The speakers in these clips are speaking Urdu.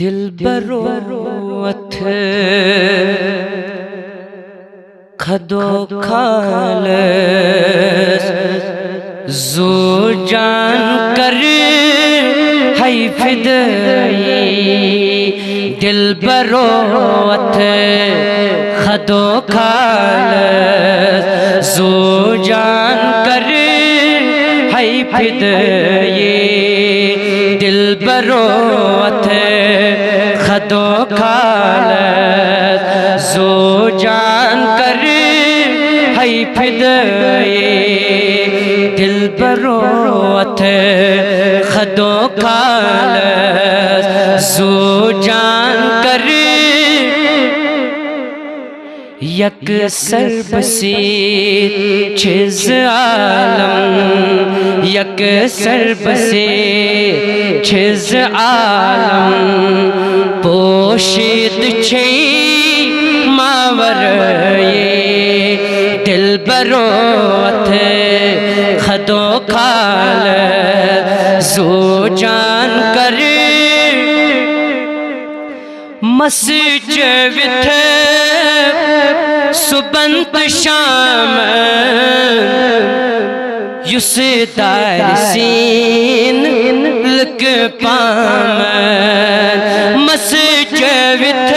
دلبرو اتھ کھدو کھالس زو جان کر ہے فدائی دلبرو اتھ کھدو کھالس زو جان کر ہے فدائی دلبرو اتھ کھدو کھالس زو جان کر ہے فدائی دلبرو اتھ کھدو کھالس زو جان کر یک سر بسیت چیز عالم یک سر بسیت چیز عالم پوشید چھی ماور دلبرو اتھ کھدو کھالس زو جان کر مسجد وتھ صبحت شام یس دارسین لک پام مسجد وتھ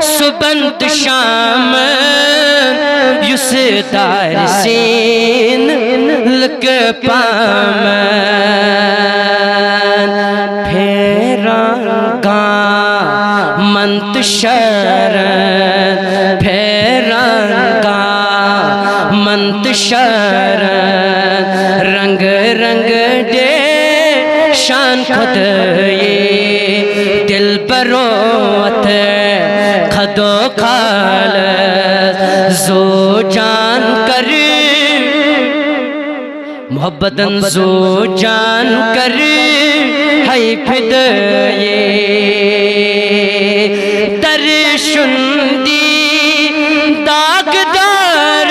صبحت شام یس دارسین لک پام پھیران کا منتشر پھیران کا منتشر رنگ رنگ دے شان خود دلبرو اتھ کھدو کھالس زو جان کر محبتاً زو جان کر ہے فدائی درشن دی داغدار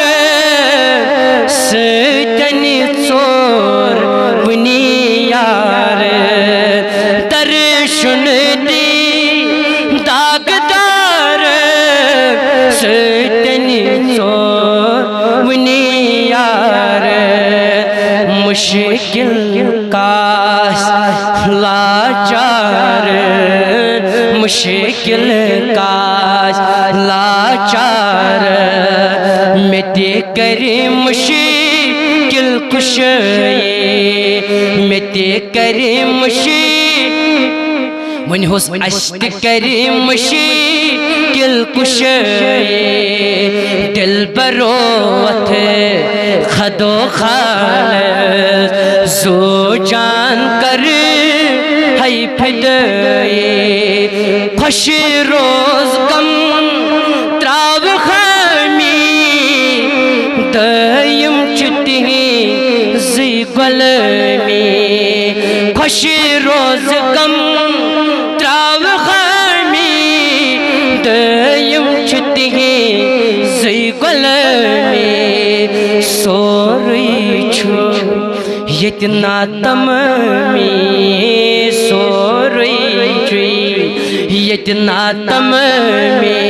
ستنی ژور ونی یار درشن دی داغدار ستنی ژور ونی یار مشکل کاس لاچار مشکل کاس لاچار مٹی کری مشکل کشائی مٹی کری ون ہوس اشت کری مشکل کشائی دلبرو اتھ کھدو کھالس زو جان کر ہے فدائی خوش روز غم تراو خامی دائم چھتی زی غلامی خوش روز غم تراو خامی دائم چھتی زی غلامی سوری چھو یتنا تمامی سوری چھوئی یتنا تمامی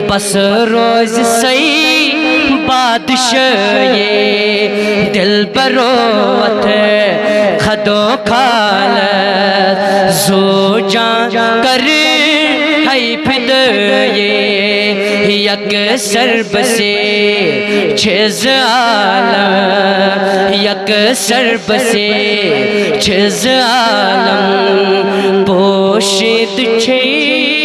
بس روز سی بادشاہی دلبرو اتھ کھدو کھالس زو جان کر ہے فدائی یک سر بسیت چیز عالم یک سر بسیت چیز عالم پوشید چھی